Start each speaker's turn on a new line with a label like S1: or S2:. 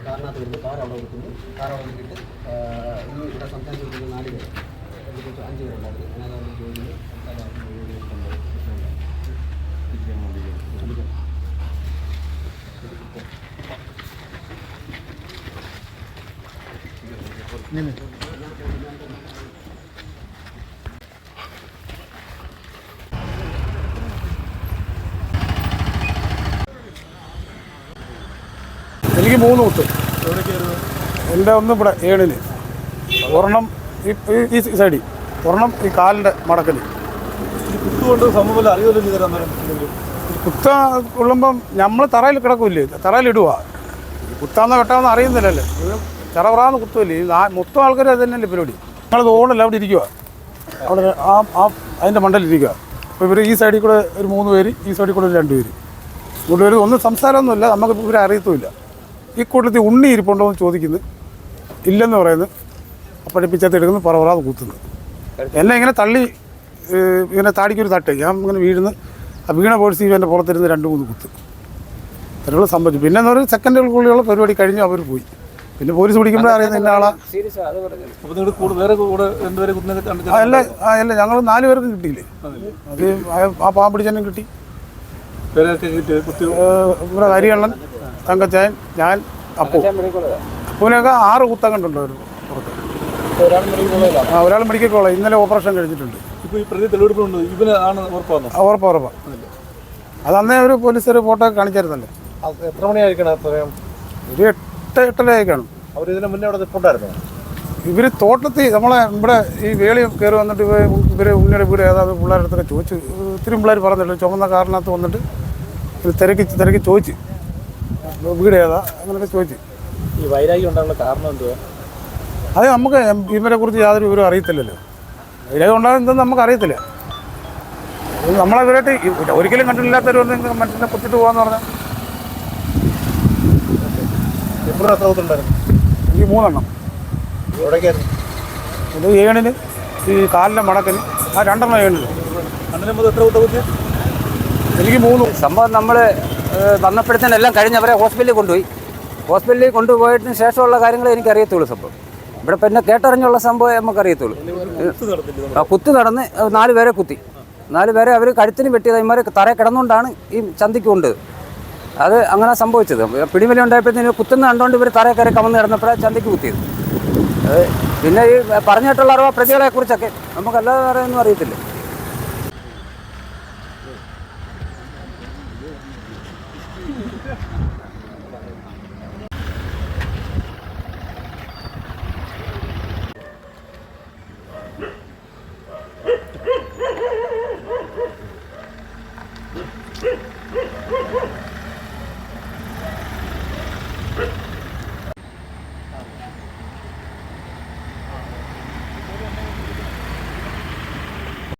S1: കാറിനകത്ത് വരുന്നു, കാർ അവിടെ വെക്കുന്നു, കാർ അവിടെ നോക്കിയിട്ട് ഇവിടെ സംസാരിച്ചിരിക്കുന്ന 4 പേര് 5 പേരുണ്ടായിരുന്നു. അതിനകത്ത് ജോലി
S2: എനിക്ക് 3 കുത്ത്. എൻ്റെ ഒന്ന് ഇവിടെ ഏണിന്, ഒരെണ്ണം ഈ സൈഡിൽ, ഒരെണ്ണം ഈ കാലിൻ്റെ മടക്കൽ. കുത്ത കൊള്ളുമ്പം നമ്മൾ തറയിൽ കിടക്കില്ലേ, തറയിലിടുക. കുത്താന്ന് വെട്ടാമെന്ന് അറിയുന്നില്ലല്ലേ, ചെറവറാന്ന് കുത്തുമല്ലേ. മൊത്തം ആൾക്കാർ അത് തന്നെയല്ലേ പരിപാടി. ഞങ്ങളത് ഓടല്ല അവിടെ ഇരിക്കുക, അവിടെ അതിൻ്റെ മണ്ടലിരിക്കുക. അപ്പോൾ ഇവർ ഈ സൈഡിൽ കൂടെ ഒരു 3 പേര്, ഈ സൈഡിൽ കൂടെ 2 പേര്. 3 പേര് ഒന്നും സംസാരമൊന്നുമില്ല, നമുക്ക് ഇവരെ അറിയത്തുമില്ല. ഈ കൂട്ടത്തിൽ ഉണ്ണി ഇരിപ്പുണ്ടോ എന്ന് ചോദിക്കുന്നു, ഇല്ലെന്ന് പറയുന്നു. പഠിപ്പിച്ചത്ത് എടുക്കുന്നു, പറവറാതെ കുത്തുന്നു. എന്നെ ഇങ്ങനെ തള്ളി ഇങ്ങനെ താടിക്കൊരു തട്ട്, ഞാൻ ഇങ്ങനെ വീഴുന്നു. ആ വീണ പോലീസ് എൻ്റെ പുറത്തിരുന്ന് 2-3 കുത്ത്. അതിനുള്ള സംഭവിച്ചു. പിന്നെ ഒരു സെക്കൻഡുകൾക്കുള്ളിലുള്ള പരിപാടി കഴിഞ്ഞു അവർ പോയി. പിന്നെ പോലീസ് പിടിക്കുമ്പോൾ അറിയുന്ന ഇന്ന ആളാ. അല്ല ഞങ്ങൾ 4 പേർക്കും കിട്ടിയില്ലേ. അത് ആ പാമ്പ് പിടിച്ചെന്നെ കിട്ടി. ഇവിടെ കരിയണ്ണൻ, തങ്കച്ചായൻ, ഞാൻ, അപ്പൂനൊക്കെ 6 കുത്തം കണ്ടുണ്ടോ പുറത്ത്. ഒരാൾ മെഡിക്കൽ കോളേജ് ഇന്നലെ ഓപ്പറേഷൻ കഴിച്ചിട്ടുണ്ട്. ഉറപ്പാണ്. അത് അന്നേ ഒരു പോലീസുകാർ ഫോട്ടോ ഒക്കെ കാണിച്ചായിരുന്നല്ലോ.
S3: എത്ര മണിയായിരിക്കണം?
S2: ഒരു 8-8:30 ആയിക്കാണും.
S3: അവർ ഇതിന് മുന്നേ അവിടെ നിൽപ്പുണ്ടായിരുന്നു.
S2: ഇവർ തോട്ടത്തിൽ നമ്മളെ ഇവിടെ ഈ വേളി കയറി വന്നിട്ട് ഇവർ ഉണ്ണിയുടെ വീട് ഏതാത് പിള്ളേരടുത്തൊക്കെ ചോദിച്ചു. ഒത്തിരി പിള്ളേർ പറഞ്ഞില്ല. ചുമന്ന കാറിനകത്ത് വന്നിട്ട് തിരക്കി ചോദിച്ചു വീട് ഏതാ അങ്ങനെയൊക്കെ ചോദിച്ചു.
S3: ഈ വൈരാഗ്യം ഉണ്ടാകുന്ന കാരണം എന്തുവാ?
S2: അത് നമുക്ക് ഇവരെ കുറിച്ച് യാതൊരു വിവരം അറിയത്തില്ലല്ലോ. വൈരാഗ്യം ഉണ്ടാകുന്നത് നമുക്ക് അറിയത്തില്ല. നമ്മളെ ഇവരായിട്ട് ഒരിക്കലും കണ്ടിട്ടില്ലാത്തവർ വന്ന് മനുഷ്യനെ കുത്തിട്ട് പോകാന്ന് പറഞ്ഞാൽ.
S3: എപ്പോഴും എത്ര കുത്തുണ്ടായിരുന്നു?
S2: എനിക്ക് 3 എണ്ണം.
S3: എവിടേക്കായിരുന്നു?
S2: ഇത് ഏണിന്, ഈ കാലിൻ്റെ മടക്കിന്, ആ 2 എണ്ണം ഏണിന്.
S3: എത്ര കുത്ത കുത്തി?
S2: എനിക്ക് 3.
S4: സംഭവം നമ്മൾ വന്നപ്പോഴത്തേനും എല്ലാം കഴിഞ്ഞ് അവരെ ഹോസ്പിറ്റലിൽ കൊണ്ടുപോയി. ഹോസ്പിറ്റലിൽ കൊണ്ടുപോയതിന് ശേഷമുള്ള കാര്യങ്ങൾ എനിക്കറിയത്തുള്ളൂ. സംഭവം ഇവിടെ പിന്നെ കേട്ടറിഞ്ഞുള്ള സംഭവം നമുക്കറിയത്തുള്ളൂ. കുത്തി നടന്ന് 4 പേരെ കുത്തി. 4 പേരെ അവർ കഴുത്തിന് വെട്ടിയത്. ഇമാരെ തറയിൽ കിടന്നുകൊണ്ടാണ് ഈ ചന്തിക്ക് കൊണ്ടത്. അത് അങ്ങനെ സംഭവിച്ചത്. പിടിമലി ഉണ്ടായപ്പോഴത്തേന് കുത്തുന്ന കണ്ടുകൊണ്ട് ഇവർ തറയിൽ കയറി കമന്ന് കിടന്നപ്പോഴാണ് ചന്തിക്ക് കുത്തിയത്. പിന്നെ ഈ പറഞ്ഞിട്ടുള്ള പ്രതികളെ കുറിച്ചൊക്കെ നമുക്കല്ലാതെ വേറെ ഒന്നും അറിയത്തില്ല.